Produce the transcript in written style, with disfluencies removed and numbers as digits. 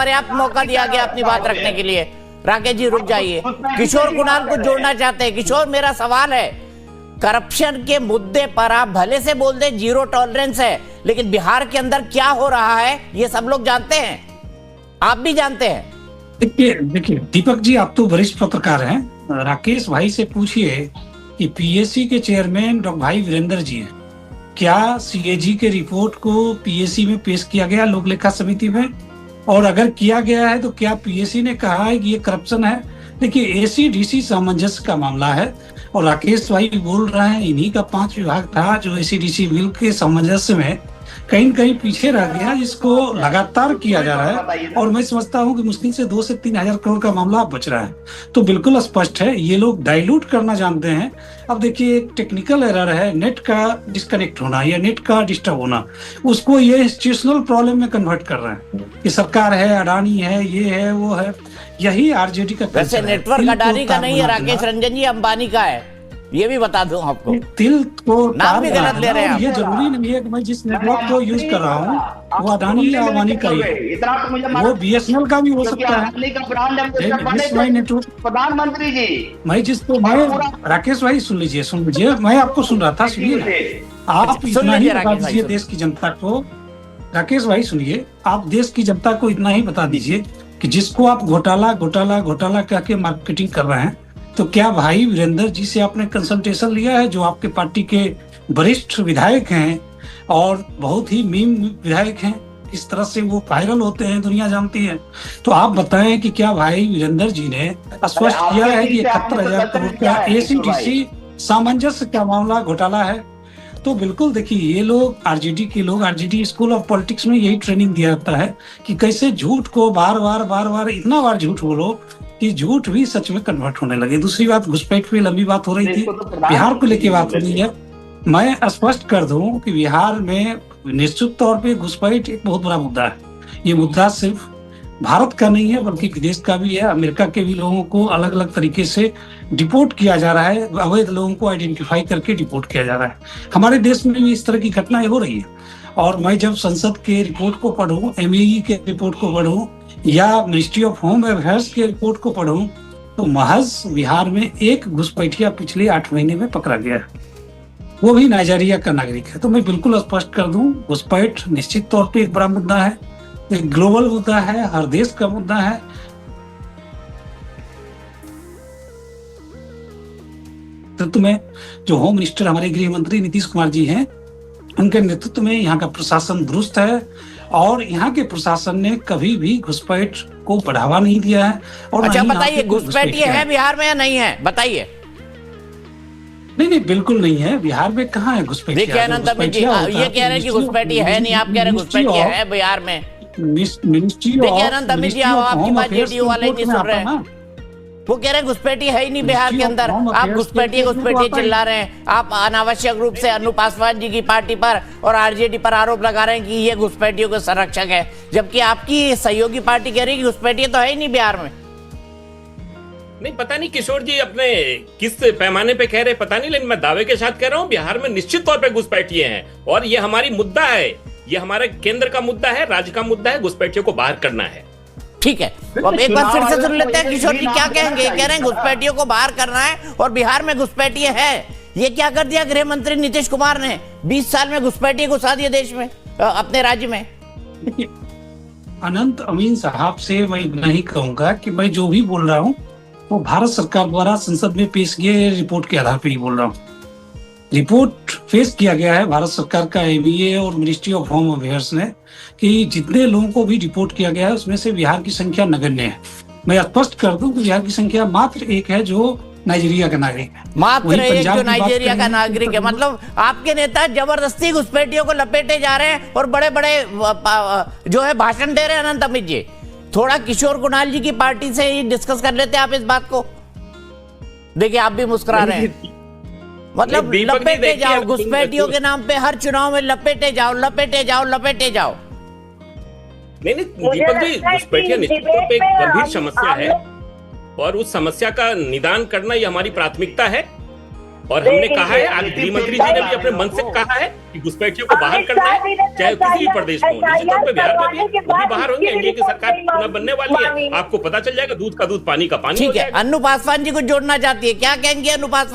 पर्याप्त मौका दिया गया अपनी बात रखने के लिए। राकेश जी रुक जाइए, किशोर कुणाल को जोड़ना चाहते हैं। किशोर, मेरा सवाल है, करप्शन के मुद्दे पर आप भले से बोल दें जीरो टॉलरेंस है, लेकिन बिहार के अंदर क्या हो रहा है ये सब लोग जानते हैं, आप भी जानते हैं। देखिए दीपक जी, आप तो वरिष्ठ पत्रकार हैं, राकेश भाई से पूछिए कि पीएससी के चेयरमैन डॉक्टर भाई वीरेंद्र जी हैं, क्या सीएजी के रिपोर्ट को पीएससी में पेश किया गया लोक लेखा समिति में? और अगर किया गया है तो क्या पीएससी ने कहा है कि ये करप्शन है? देखिए एसीडीसी सामंजस्य का मामला है और राकेश भाई बोल रहे हैं इन्हीं का 5 विभाग था जो एसीडीसी बिल के सामंजस्य में कहीं न कहीं पीछे रह गया, जिसको लगातार किया जा रहा है। और मैं समझता हूं कि मुश्किल से 2 से 3 हजार करोड़ का मामला बच रहा है। तो बिल्कुल स्पष्ट है ये लोग डाइल्यूट करना जानते हैं। अब देखिए एक टेक्निकल एरर है, नेट का डिस्कनेक्ट होना या नेट का डिस्टर्ब होना, उसको ये इंस्टीट्यूशनल प्रॉब्लम में कन्वर्ट कर रहे हैं कि सरकार है, अडानी है, ये है, वो है। यही आरजेडी का वैसे नेटवर्क अडानी का नहीं है राकेश रंजन जी, अंबानी का है, ये भी बता दूं आपको। तिल को नाम भी गलत ले रहे हैं। ये जरूरी नहीं है कि मैं जिस नेटवर्क को यूज कर रहा हूँ वो अडानी या अंबानी का ही है, वो बीएसएनएल का भी हो सकता है। प्रधानमंत्री जी, मैं राकेश भाई सुन लीजिए, मैं आपको सुन रहा था, सुनिए आप इतना ही बता दीजिए देश की जनता को। राकेश भाई सुनिए, आप देश की जनता को इतना ही बता दीजिए कि जिसको आप घोटाला घोटाला घोटाला कह के मार्केटिंग कर रहे हैं, तो क्या भाई वीरेंद्र जी से आपने कंसल्टेशन लिया है, जो आपके पार्टी के वरिष्ठ विधायक हैं और बहुत ही मीम विधायक हैं, इस तरह से वो वायरल होते हैं, दुनिया जानती है। तो आप बताएं कि क्या भाई वीरेंद्र जी ने स्पष्ट किया है कि 71,000 करोड़ का एसीडीसी सामंजस्य का मामला घोटाला है? तो बिल्कुल देखिए ये लोग आरजेडी के लोग, आरजेडी स्कूल ऑफ पॉलिटिक्स में यही ट्रेनिंग दिया जाता है कि कैसे झूठ को बार बार इतना बार झूठ बोलो कि झूठ भी सच में कन्वर्ट होने लगे। दूसरी बात, घुसपैठ पे लंबी बात हो रही थी, बिहार को लेके बात हो रही है। मैं स्पष्ट कर दूं कि बिहार में निश्चित तौर पे घुसपैठ एक बहुत बड़ा मुद्दा है। ये मुद्दा सिर्फ भारत का नहीं है बल्कि विदेश का भी है। अमेरिका के भी लोगों को अलग अलग तरीके से डिपोर्ट किया जा रहा है, अवैध लोगों को आइडेंटिफाई करके डिपोर्ट किया जा रहा है। हमारे देश में भी इस तरह की घटनाएं हो रही है। और मैं जब संसद के रिपोर्ट को पढ़ूं, एमईई के रिपोर्ट को पढ़ूं या मिनिस्ट्री ऑफ होम अफेयर्स के रिपोर्ट को पढ़ूं, तो महज बिहार में एक घुसपैठिया पिछले 8 महीने में पकड़ा गया है, वो भी नाइजीरिया का नागरिक है। तो मैं बिल्कुल स्पष्ट कर दूं, घुसपैठ निश्चित तौर पे एक बड़ा मुद्दा है, एक ग्लोबल मुद्दा है, हर देश का मुद्दा है। नेतृत्व में जो होम मिनिस्टर हमारे गृह मंत्री नीतीश कुमार जी हैं, उनके नेतृत्व में यहाँ का प्रशासन दुरुस्त है और यहाँ के प्रशासन ने कभी भी घुसपैठ को बढ़ावा नहीं दिया है। और अच्छा बताइए, घुसपैठ ये है बिहार में या नहीं है, बताइए। नहीं बिल्कुल नहीं है, बिहार में कहाँ है घुसपैठ? देखिए अनंत अमित जी ये कह रहे हैं कि घुसपैठी है नहीं, आप कह रहे हैं घुसपैठी है बिहार में। देखिए अनंत अमित जी, आपकी बात जेडीयू वाले नहीं सुन रहे हैं, वो कह रहे हैं घुसपैठी है ही नहीं बिहार के अंदर। आप घुसपैठी चिल्ला रहे हैं, आप अनावश्यक रूप से अनु पासवान जी की पार्टी पर और आरजेडी पर आरोप लगा रहे हैं कि ये घुसपैठियों के संरक्षक है, जबकि आपकी सहयोगी पार्टी कह रही है कि घुसपैठी तो है ही नहीं बिहार में। नहीं पता नहीं किशोर जी अपने किस पैमाने पे कह रहे पता नहीं, लेकिन मैं दावे के साथ कह रहा हूँ बिहार में निश्चित तौर पे घुसपैठिए हैं और ये हमारी मुद्दा है, ये हमारे केंद्र का मुद्दा है, राज्य का मुद्दा है, घुसपैठियों को बाहर करना है। ठीक है, अब एक बार फिर से सुन लेते हैं किशोर जी क्या कहेंगे। कह रहे हैं घुसपैठियों को बाहर करना है और बिहार में घुसपैठी है। ये क्या कर दिया गृह मंत्री नीतीश कुमार ने? 20 साल में घुसपैठी घुसा दिए देश में, अपने राज्य में। अनंत अमीन साहब से मैं नहीं कहूंगा कि मैं जो भी बोल रहा हूँ वो भारत सरकार द्वारा संसद में पेश किए रिपोर्ट के आधार पर ही बोल रहा हूँ। रिपोर्ट पेश किया गया है भारत सरकार का एमईए और मिनिस्ट्री ऑफ होम अफेयर्स ने कि जितने लोगों को भी रिपोर्ट किया गया है उसमें से बिहार की संख्या नगण्य है। मैं स्पष्ट कर दूं कि बिहार की संख्या मात्र एक है जो नाइजीरिया का नागरिक है, मात्र एक जो नाइजीरिया का नागरिक है। मतलब आपके नेता जबरदस्ती घुसपैठियों को लपेटे जा रहे हैं और बड़े बड़े जो है भाषण दे रहे हैं। अनंत अमित जी, थोड़ा किशोर कुणाल जी की पार्टी से ही डिस्कस कर लेते आप इस बात को। देखिए आप भी मुस्कुरा रहे हैं, मतलब लपेटे जाओ घुसपैठियों के नाम पे, हर चुनाव में लपेटे जाओ लपेटे जाओ लपेटे जाओ। नहीं दीपक जी, घुसपैठिया निश्चित तौर पे एक गंभीर समस्या है और उस समस्या का निदान करना ये हमारी प्राथमिकता है। और हमने कहा है, आज गृह मंत्री जी ने भी अपने मन से कहा है कि घुसपैठियों को बाहर करना है, चाहे किसी भी प्रदेश में हो। निश्चित तौर पर बिहार में भी वो भी बाहर होंगे। एनडीए की सरकार पुनः बनने वाली है, आपको पता चल जाएगा, दूध का दूध पानी का पानी। ठीक है, अनु पासवान जी को जोड़ना चाहती है, क्या कहेंगे अनु पासवान?